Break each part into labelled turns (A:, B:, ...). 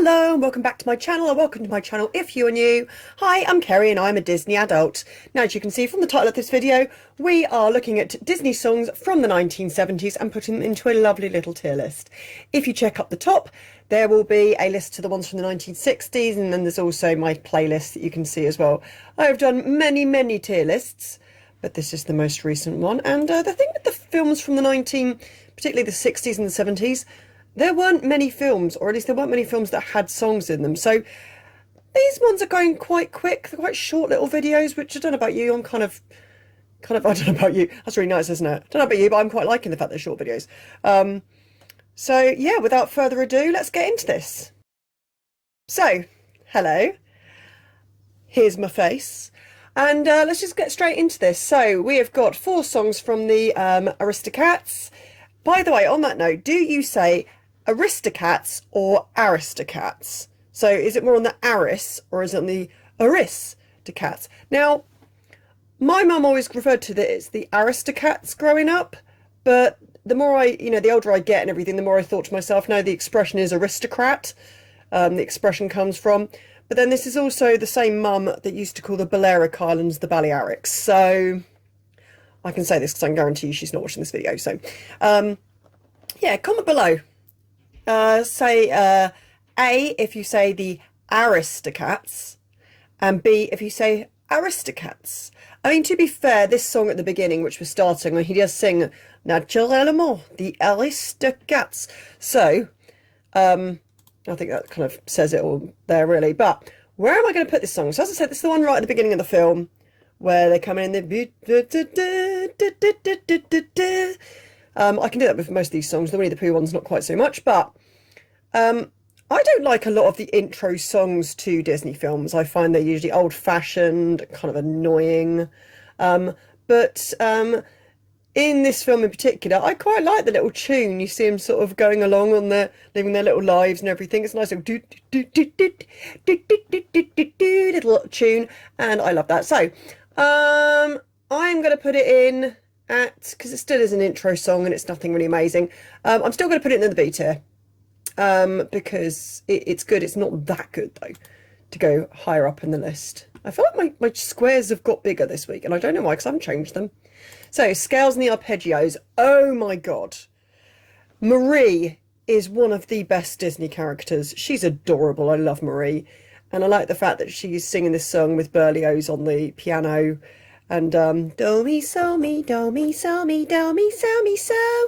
A: Hello and welcome back to my channel, or welcome to my channel if you are new. Hi, I'm Kerry and I'm a Disney adult. Now, as you can see from the title of this video, we are looking at Disney songs from the 1970s and putting them into a lovely little tier list. If you check up the top, there will be a list to the ones from the 1960s, and then there's also my playlist that you can see as well. I've done many tier lists, but this is the most recent one. And the thing with the films from the particularly the 60s and the 70s, there weren't many films, or at least there weren't many films that had songs in them. So these ones are going quite quick. They're quite short little videos, which I don't know about you. I'm kind of, I don't know about you. That's really nice, isn't it? I don't know about you, but I'm quite liking the fact they're short videos. So yeah, without further ado, let's get into this. So, hello. Here's my face. And let's just get straight into this. So we have got 4 songs from the Aristocats. By the way, on that note, do you say Aristocats or Aristocats? So is it more on the Aris or is it on the Aristocats? Now, my mum always referred to it as the Aristocats growing up, but the more the older I get and everything, the more I thought to myself, no, the expression is aristocrat. The expression comes from. But then this is also the same mum that used to call the Balearic Islands the Balearics. So I can say this because I can guarantee you she's not watching this video. So, yeah, comment below. Say A if you say the Aristocats, and B if you say Aristocats. I mean, to be fair, this song at the beginning, which was starting, he does sing Naturellement, the Aristocats. So, I think that kind of says it all there, really. But where am I going to put this song? So, as I said, this is the one right at the beginning of the film, where they come in the I can do that with most of these songs. The Winnie the Pooh one's not quite so much, but I don't like a lot of the intro songs to Disney films. I find they're usually old-fashioned, kind of annoying. But in this film in particular, I quite like the little tune. You see them sort of going along on living their little lives and everything. It's a nice little little tune, and I love that. So I'm going to put it in at, because it still is an intro song and it's nothing really amazing. I'm still going to put it in the B tier because it's good. It's not that good though to go higher up in the list. I feel like my squares have got bigger this week, and I don't know why, because I haven't changed them. So, Scales and the Arpeggios. Oh my god. Marie is one of the best Disney characters. She's adorable. I love Marie. And I like the fact that she's singing this song with Berlioz on the piano. And do me so me, do me so me, do me so me so.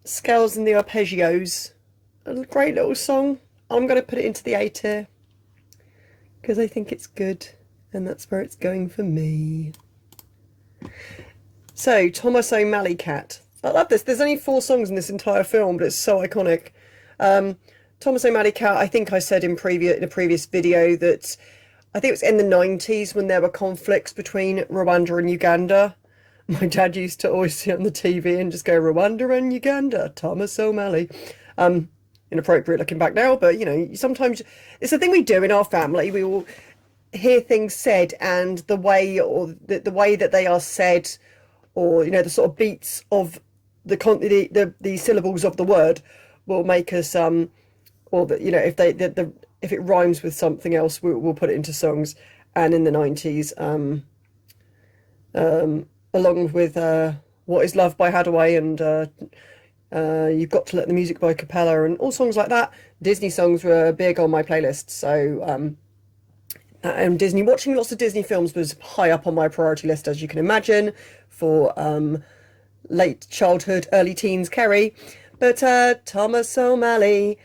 A: Scales and the Arpeggios. A great little song. I'm going to put it into the A tier because I think it's good, and that's where it's going for me. So, Thomas O'Malley Cat. I love this. There's only 4 songs in this entire film, but it's so iconic. Thomas O'Malley Cat, I think I said in a previous video that I think it was in the 90s when there were conflicts between Rwanda and Uganda. My dad used to always sit on the TV and just go, Rwanda and Uganda, Thomas O'Malley. Inappropriate looking back now, but, you know, sometimes it's a thing we do in our family. We all hear things said, and the way that they are said, or, you know, the sort of beats of the syllables of the word will make us, or that, you know, if it rhymes with something else, we'll put it into songs. And in the 90s, along with What Is Love by Hadaway and You've Got to Let the Music by Capella and all songs like that, Disney songs were big on my playlist. So and Disney, watching lots of Disney films was high up on my priority list, as you can imagine, for late childhood, early teens Kerry. But Thomas O'Malley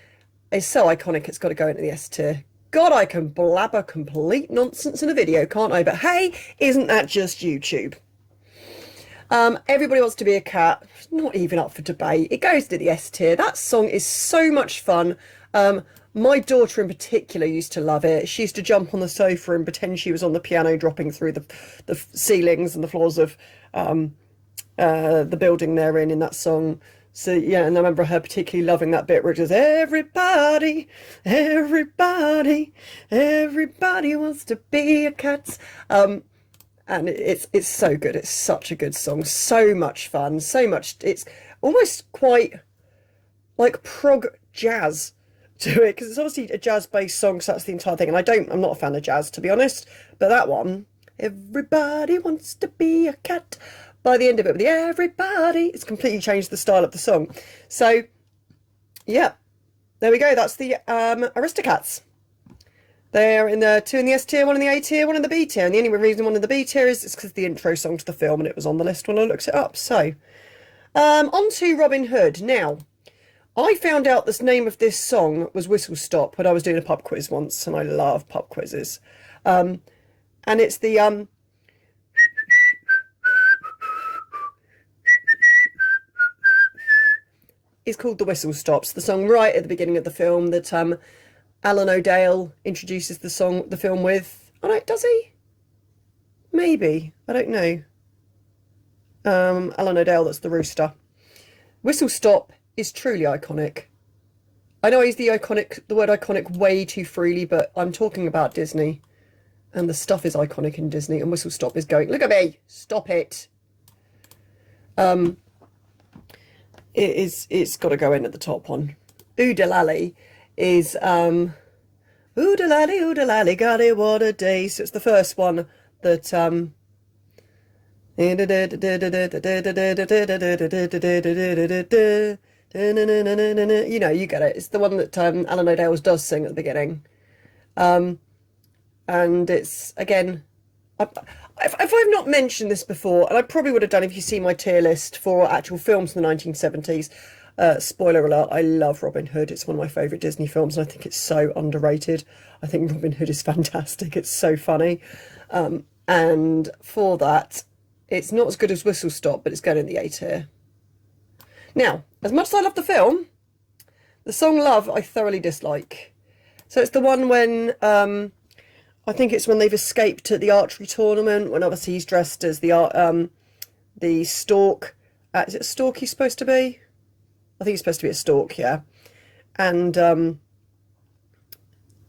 A: is so iconic, it's got to go into the S tier. God, I can blabber complete nonsense in a video, can't I? But hey, isn't that just YouTube? Everybody Wants to Be a Cat, not even up for debate. It goes to the S tier. That song is so much fun. My daughter in particular used to love it. She used to jump on the sofa and pretend she was on the piano, dropping through the ceilings and the floors of the building they're in that song. So yeah, and I remember her particularly loving that bit where it was everybody, everybody, everybody wants to be a cat. And it's so good. It's such a good song. So much fun. So much. It's almost quite like jazz to it, because it's obviously a jazz-based song, so that's the entire thing. And I'm not a fan of jazz, to be honest, but that one, everybody wants to be a cat. By the end of it, with the everybody, it's completely changed the style of the song. So, yeah, there we go. That's the Aristocats. They're in the 2 in the S tier, 1 in the A tier, 1 in the B tier. And the only reason 1 in the B tier is because it's the intro song to the film, and it was on the list when I looked it up. So, on to Robin Hood. Now, I found out the name of this song was Whistle Stop when I was doing a pub quiz once, and I love pub quizzes. And it's the it's called The Whistle Stops, the song right at the beginning of the film that Alan O'Dale introduces the film with. Oh no, does he? Maybe. I don't know. Alan O'Dale, that's the rooster. Whistle Stop is truly iconic. I know I use the word iconic way too freely, but I'm talking about Disney. And the stuff is iconic in Disney, and Whistle Stop is going, look at me, stop it. It's got to go in at the top one. Oodalally is oodalally, got it, what a day. So it's the first one that you know, you get it. It's the one that Alan O'Dale does sing at the beginning. And it's, again, if I've not mentioned this before, and I probably would have done if you see my tier list for actual films from the 1970s, spoiler alert, I love Robin Hood. It's one of my favourite Disney films, and I think it's so underrated. I think Robin Hood is fantastic. It's so funny. And for that, it's not as good as Whistle Stop, but it's going in the A tier. Now, as much as I love the film, the song Love I thoroughly dislike. So it's the one when, I think it's when they've escaped at the archery tournament, when obviously he's dressed as the stork. Is it a stork he's supposed to be? I think he's supposed to be a stork, yeah. And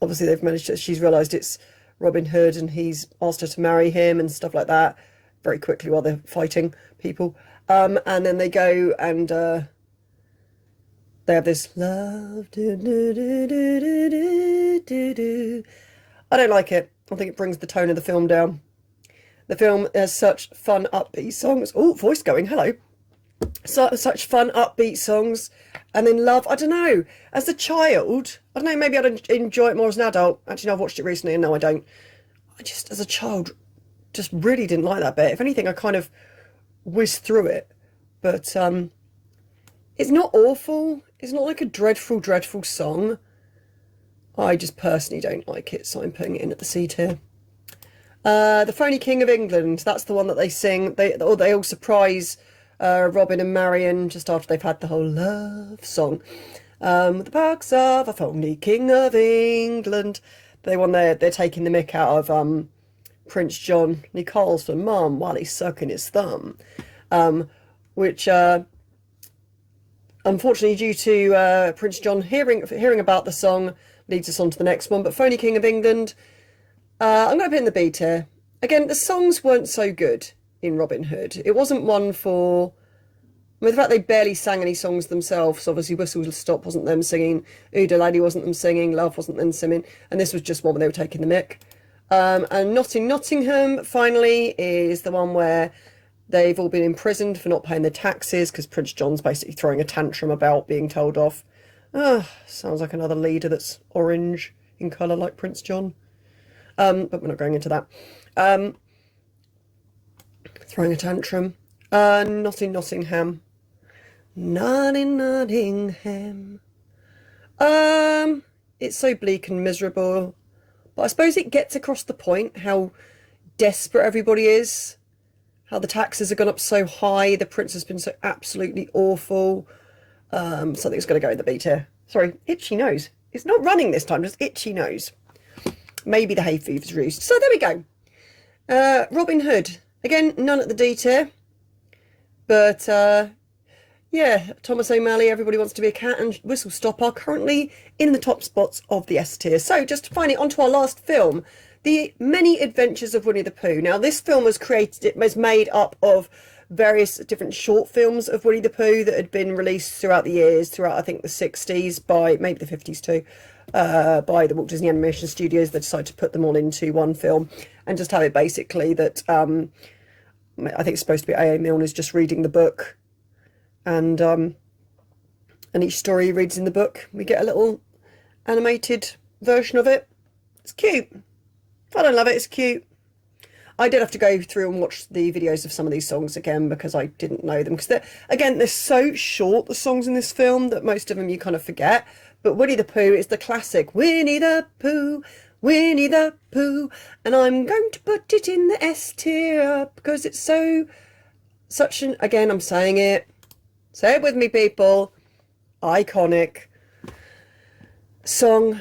A: obviously they've managed to, she's realised it's Robin Hood, and he's asked her to marry him and stuff like that very quickly while they're fighting people. And then they go and they have this love. Do, do, do, do, do, do, do. I don't like it. I think it brings the tone of the film down. The film has such fun, upbeat songs. Oh, voice going, hello. Such fun, upbeat songs. And then Love, I don't know. As a child, I don't know, maybe I'd enjoy it more as an adult. Actually, no, I've watched it recently and no, I don't. I just, as a child, just really didn't like that bit. If anything, I kind of whizzed through it. But it's not awful. It's not like a dreadful, dreadful song. I just personally don't like it, so I'm putting it in at the C tier. The Phony King of England, that's the one that they sing. They all surprise Robin and Marion just after they've had the whole love song. The perks of a phony King of England. They're taking the mick out of Prince John, and he calls for Mum while he's sucking his thumb. Which unfortunately, due to Prince John hearing about the song, leads us on to the next one. But Phony King of England, I'm going to put in the B tier. Again, the songs weren't so good in Robin Hood. It wasn't one for... I mean, the fact they barely sang any songs themselves. Obviously, Whistle Stop wasn't them singing. Oodalady wasn't them singing. Love wasn't them singing. And this was just one where they were taking the mick. And Nottingham, finally, is the one where they've all been imprisoned for not paying their taxes because Prince John's basically throwing a tantrum about being told off. Sounds like another leader that's orange in colour like Prince John. But we're not going into that. Throwing a tantrum. Not in Nottingham. Not in Nottingham. It's so bleak and miserable. But I suppose it gets across the point how desperate everybody is. How the taxes have gone up so high. The prince has been so absolutely awful. So I think it's going to go in the B tier. Sorry, itchy nose. It's not running this time, just itchy nose. Maybe the hay fever's roost. So there we go. Robin Hood. Again, none at the D tier. But, yeah, Thomas O'Malley, Everybody Wants to Be a Cat, and Whistle Stop are currently in the top spots of the S tier. So just finally, on to our last film, The Many Adventures of Winnie the Pooh. Now, this film was made up of various different short films of Winnie the Pooh that had been released throughout the years, throughout I think the 60s, by maybe the 50s too, by the Walt Disney Animation Studios. They decided to put them all into one film and just have it basically that I think it's supposed to be A.A. Milne is just reading the book, and each story he reads in the book, we get a little animated version of it. It's cute. I don't love it, it's cute. I did have to go through and watch the videos of some of these songs again because I didn't know them. Because, they're so short, the songs in this film, that most of them you kind of forget. But Winnie the Pooh is the classic. Winnie the Pooh, Winnie the Pooh. And I'm going to put it in the S tier because it's such an, again, I'm saying it. Say it with me, people. Iconic song.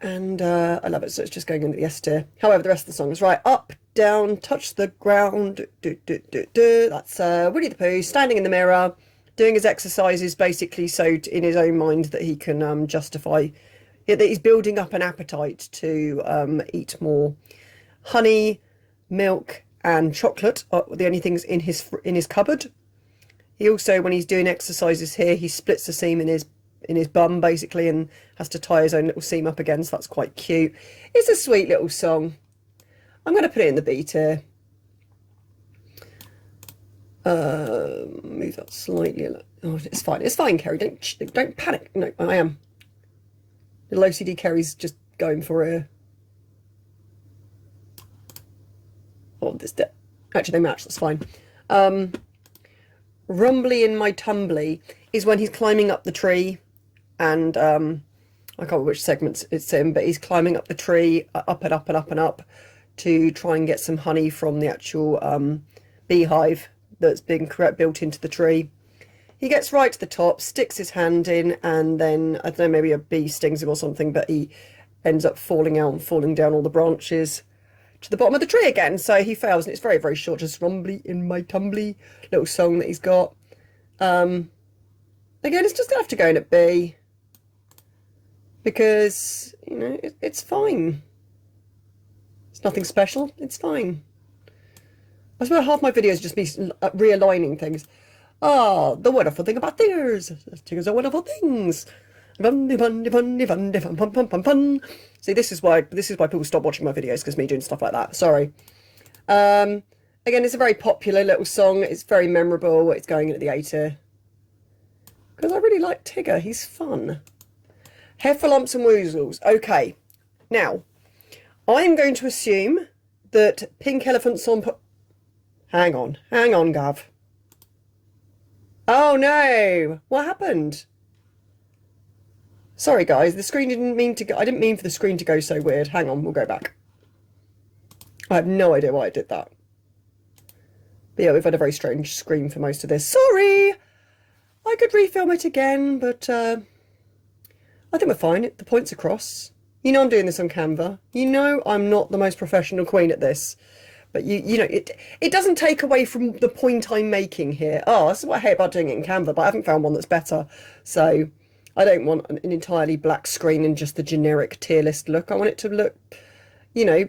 A: And I love it, so it's just going into the S tier. However, the rest of the song is right. Up, down, touch the ground. Do, do, do, do. That's Winnie the Pooh standing in the mirror, doing his exercises, basically, so in his own mind that he can justify that he's building up an appetite to eat more honey, milk, and chocolate. Are the only things in his cupboard. He also, when he's doing exercises here, he splits the seam in his bum, basically, and has to tie his own little seam up again, so that's quite cute. It's a sweet little song. I'm going to put it in the B tier. Move that slightly. Oh, it's fine. It's fine, Kerry. Don't panic. No, I am. Little OCD Kerry's just going for a... Oh, this... Actually, they match. That's fine. Rumbly in my tumbly is when he's climbing up the tree, and I can't remember which segments it's in, but he's climbing up the tree, up and up and up and up, to try and get some honey from the actual beehive that's been built into the tree. He gets right to the top, sticks his hand in, and then, I don't know, maybe a bee stings him or something, but he ends up falling out and falling down all the branches to the bottom of the tree again. So he fails, and it's very, very short, just rumbly in my tumbly, little song that he's got. Again, it's just going to have to go in at B, because, you know, it's fine. It's nothing special. It's fine. I swear half my videos just me realigning things. Ah, the wonderful thing about Tiggers. Tiggers are wonderful things. Fun, fun, fun, fun, fun, fun, fun, fun, fun. See, this is why people stop watching my videos, because me doing stuff like that. Sorry. Again, it's a very popular little song. It's very memorable. It's going into the A tier, because I really like Tigger. He's fun. Heffalumps and Woozles. Okay, now I'm going to assume that Pink Elephant's on... Hang on, Gav. Oh no! What happened? Sorry, guys. The screen didn't mean to go... I didn't mean for the screen to go so weird. Hang on, we'll go back. I have no idea why I did that. But yeah, we've had a very strange screen for most of this. Sorry! I could refilm it again, but I think we're fine. The point's across. You know I'm doing this on Canva. You know I'm not the most professional queen at this. But you know, it doesn't take away from the point I'm making here. Oh, this is what I hate about doing it in Canva, but I haven't found one that's better. So I don't want an entirely black screen and just the generic tier list look. I want it to look, you know,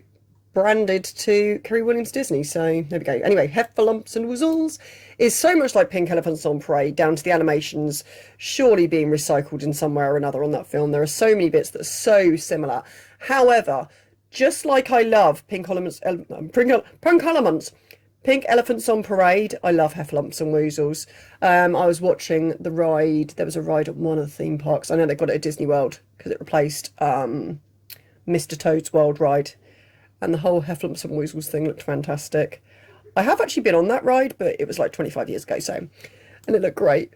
A: branded to Kerry Williams Disney. So there we go. Anyway, Heffalumps and Woozles is so much like Pink Elephants on Parade, down to the animations surely being recycled in some way or another on that film. There are so many bits that are so similar. However, just like I love Pink Elephants on Parade, I love Heffalumps and Woozles. I was watching the ride. There was a ride at one of the theme parks. I know they got it at Disney World because it replaced Mr. Toad's World Ride. And the whole Heffalumps and Woozles thing looked fantastic. I have actually been on that ride, but it was like 25 years ago, so... And it looked great.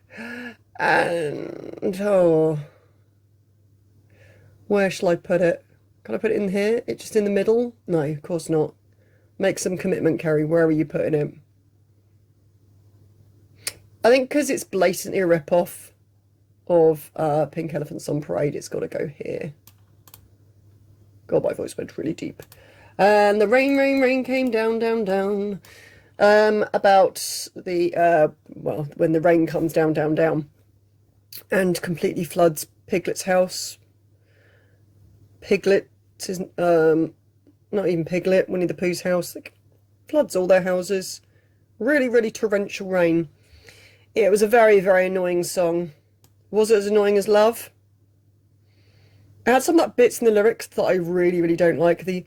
A: And... oh... where shall I put it? Can I put it in here? It's just in the middle? No, of course not. Make some commitment, Kerry. Where are you putting it? I think because it's blatantly a rip-off of Pink Elephants on Parade, it's got to go here. God, my voice went really deep. And the rain, rain, rain came down, down, down. About the, well, when the rain comes down, down, down. And completely floods Piglet's house. Piglet isn't, not even Piglet, Winnie the Pooh's house. It floods all their houses Really, really torrential rain. It was a very, very annoying song. Was it as annoying as Love? It had some like bits in the lyrics that I really, really don't like. The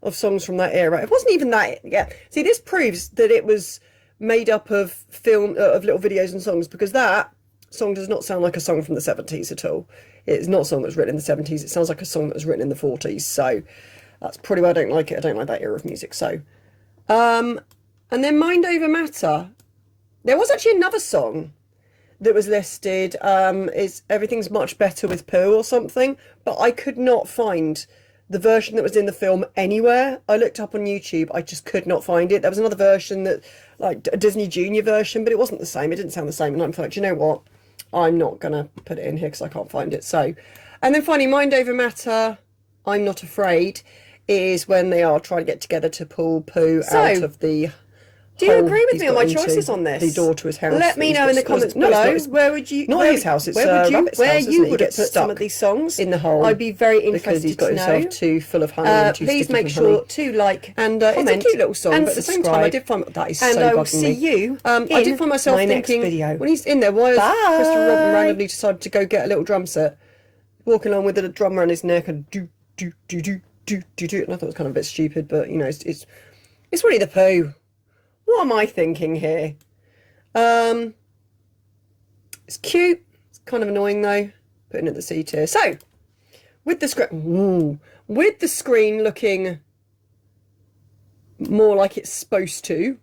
A: of songs from that era. It wasn't even that. Yeah. See, this proves that it was made up of film of little videos and songs, because that song does not sound like a song from the 70s at all. It's not a song that was written in the 70s. It sounds like a song that was written in the 40s. So that's probably why I don't like it. I don't like that era of music. So, and then Mind Over Matter. There was actually another song that was listed. Is Everything's Much Better with Pooh or something, but I could not find the version that was in the film anywhere. I looked up on YouTube, I just could not find it. There was another version, that like a Disney Junior version, but it wasn't the same. It didn't sound the same, and I'm like, you know what? I'm not gonna put it in here because I can't find it. So, and then finally, Mind Over Matter, I'm Not Afraid, is when they are trying to get together to pull Pooh out of the.
B: Do you agree with me on my choices on this?
A: The door to his house.
B: Let me know in the comments below. Where would you?
A: Not his house. It's
B: where would you?
A: Rabbit's
B: Where
A: house,
B: you
A: he?
B: would have
A: Gets
B: put some of
A: stuck
B: these songs
A: in the hole.
B: I'd be very interested
A: because he's got
B: to know.
A: himself too full of honey. And too
B: please
A: sticky
B: make
A: with
B: sure
A: honey.
B: to like
A: And
B: comment,
A: it's a cute little song,
B: and
A: but at the same time,
B: subscribe.
A: I did find that is
B: and
A: so
B: I will
A: bugging
B: see
A: me.
B: you.
A: I did find myself
B: my
A: thinking
B: next video.
A: when he's in there, why has
B: Bye.
A: Christopher Robin randomly decided to go get a little drum set, walking along with a drum around his neck and do do do do do do do, and I thought it was kind of a bit stupid, but you know, it's Winnie the Pooh. What am I thinking here? It's cute. It's kind of annoying though. Putting it at the C tier. So, with the screen looking more like it's supposed to,